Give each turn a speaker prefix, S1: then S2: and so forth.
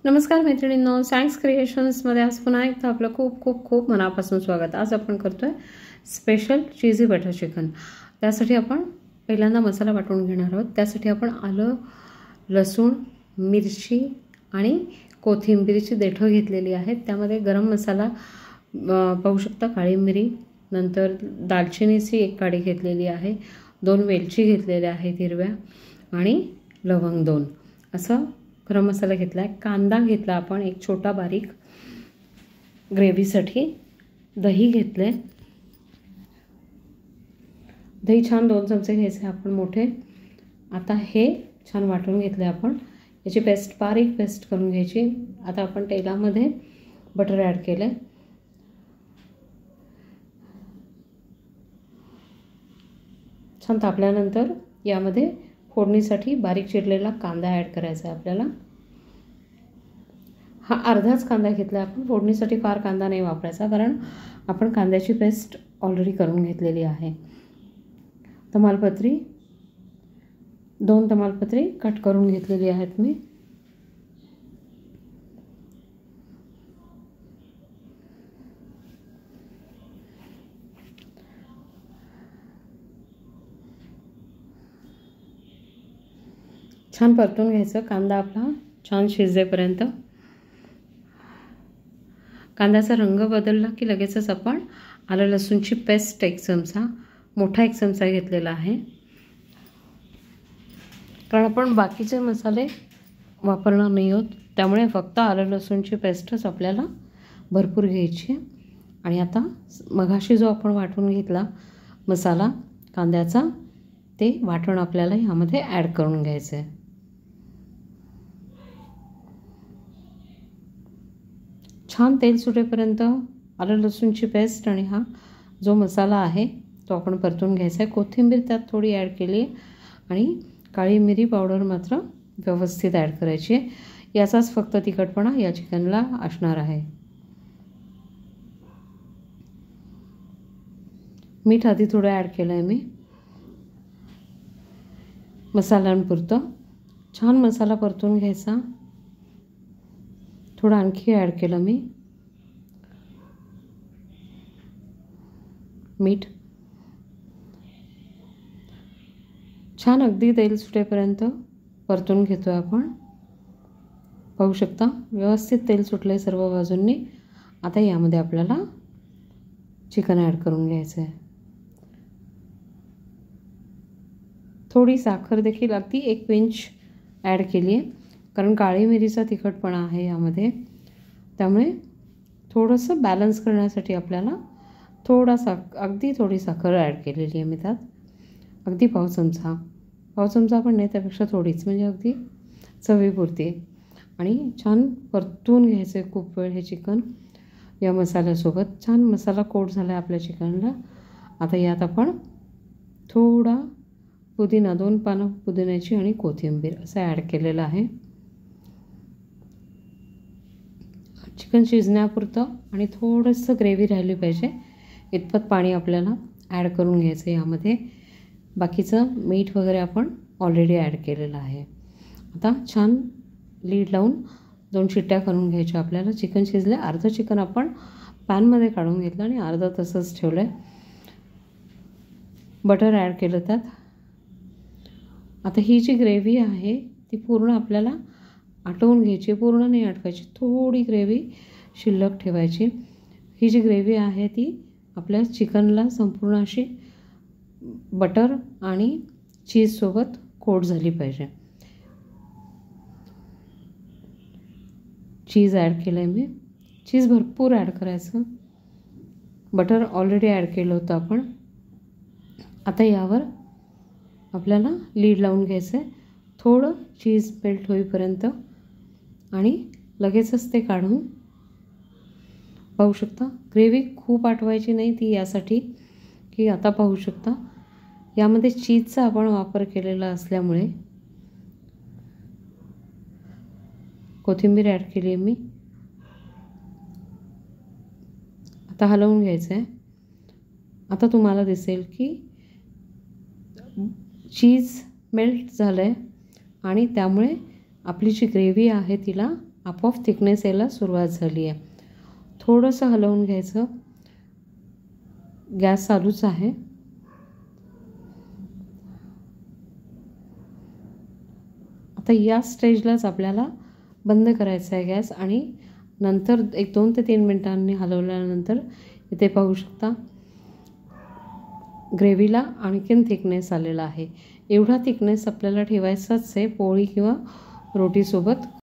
S1: नमस्कार मैत्रिणींनो, सॅन्क्स क्रिएशन्समध्ये आज पुन्हा एकदा आपलं खूप खूप खूप मनापासून स्वागत। आज आपण करतोय स्पेशल चीजी बटर चिकन। त्यासाठी आपण पहिल्यांदा मसाला वाटून घेणार आहोत। त्यासाठी आपण आलं, लसूण, मिरची आणि कोथिंबीरची देठं घेतलेली आहेत। त्यामध्ये गरम मसाला पाहू शकता, काळी मिरी, नंतर दालचिनीची एक काडी घेतलेली आहे, 2 वेलची घेतलेल्या आहेत हिरव्या आणि लवंग 2 असं गरम मसाला घेतला आहे। कांदा घेतला आपण एक छोटा बारीक ग्रेव्हीसाठी। दही घेतले, दही छान 2 चमचे घ्यायचे आपण मोठे। आता हे छान वाटून घेतले आपण, याची पेस्ट बारीक पेस्ट करून घ्यायची। आता आपण तेलामध्ये बटर ॲड केले, छान तापल्यानंतर यामध्ये फोडणीसाठी बारीक चिरलेला कांदा ॲड करायचा आहे आपल्याला। हा अर्धाच कांदा घेतला आपण, फोडणीसाठी फार कांदा नाही वापरायचा कारण आपण कांद्याची पेस्ट ऑलरेडी करून घेतलेली आहे। तमालपत्री 2 तमालपत्री कट करून घेतलेली आहेत मी। छान परतून घ्यायचं कांदा आपला छान शिजेपर्यंत। कांद्याचा रंग बदलला की लगेचच आपण आलं लसूणची पेस्ट एक चमचा, मोठा एक चमचा घेतलेला आहे, कारण आपण बाकीचे मसाले वापरणार नाही आहोत, त्यामुळे फक्त आलं लसूणची पेस्टच आपल्याला भरपूर घ्यायची। आणि आता मगाशी जो आपण वाटून घेतला मसाला कांद्याचा, ते वाटण आपल्याला यामध्ये ॲड करून घ्यायचं आहे। छान तेल सुटेपर्यंत आलं लसूणची पेस्ट आणि हा जो मसाला आहे तो आपण परतून घ्यायचा आहे। कोथिंबीर त्यात थोडी ॲड केली आणि काळी मिरी पावडर मात्र व्यवस्थित ॲड करायची आहे। याचाच फक्त तिखटपणा या चिकनला असणार आहे। मीठ आधी थोडं ॲड केलं आहे मी मसाल्यांपुरतं। छान मसाला परतून घ्यायचा, थोडं आणखी ॲड केलं मी मीठ। छान अगदी तेल सुटेपर्यंत परतून घेतो आपण, पाहू शकता व्यवस्थित तेल सुटले सर्व बाजूंनी। आता यामध्ये आपल्याला चिकन ॲड करून घ्यायचं आहे। थोडी साखर देखील अगदी 1 पिंच ॲड केली आहे, कारण काळी मिरीचा तिखटपणा आहे यामध्ये, त्यामुळे थोडंसं बॅलन्स करण्यासाठी आपल्याला अगदी थोडी साखर ॲड केलेली आहे मी त्यात, अगदी पाव चमचा पण नाही, त्यापेक्षा थोडीच, म्हणजे अगदी चवीपुरती। आणि छान परतून घ्यायचं आहे खूप वेळ हे चिकन या मसाल्यासोबत। छान मसाला कोट झाला आहे आपल्या चिकनला। आता यात आपण थोडा पुदिना, 2 पानं पुदिन्याची आणि कोथिंबीर असं ॲड केलेलं आहे। चिकन शिजण्यापुरतं आणि थोडंसं ग्रेव्ही राहिली पाहिजे इतपत पाणी आपल्याला ॲड करून घ्यायचं यामध्ये। बाकीचं मीठ वगैरे आपण ऑलरेडी ॲड केलेलं आहे। आता छान लीड लावून 2 शिट्ट्या करून घ्यायच्या आपल्याला। चिकन शिजले, अर्धं चिकन आपण पॅनमध्ये काढून घेतलं आणि अर्धं तसंच ठेवलं आहे। बटर ॲड केलं त्यात। आता ही जी ग्रेव्ही आहे ती पूर्ण आपल्याला आटवून घ्यायची, पूर्ण नाही आटवायची, थोडी ग्रेव्ही शिल्लक ठेवायची। ही जी ग्रेव्ही आहे ती आपल्या चिकनला संपूर्ण अशी बटर आणि चीजसोबत कोट झाली पाहिजे। चीज ॲड केलं आहे मी, चीज भरपूर ॲड करायचं, बटर ऑलरेडी ॲड केलं होतं आपण। आता यावर आपल्याला लीड लावून घ्यायचं आहे थोडं चीज मेल्ट होईपर्यंत, आणि लगेचच ते काढून, पाहू शकता ग्रेव्ही खूप आटवायची नाही ती, यासाठी की आता पाहू शकता यामध्ये चीजचा आपण वापर केलेला असल्यामुळे कोथिंबीर ॲड केली आहे मी। आता हलवून घ्यायचं आहे। आता तुम्हाला दिसेल की चीज मेल्ट झालं आहे आणि त्यामुळे आपली जी ग्रेव्ही आहे तिला आपोआप थिकनेस यायला सुरुवात झाली आहे. थोडंसं हलवून घ्यायचं. गॅस चालूच आहे. आता या स्टेजलाच आपल्याला बंद करायचा आहे गॅस आणि नंतर एक 2 ते 3 मिनिटांनी हलवल्यानंतर इथे पाहू शकता ग्रेव्हीला आणखीन थिकनेस आलेला आहे. एवढा थिकनेस आपल्याला ठेवायचाच आहे पोळी किंवा रोटीसोबत.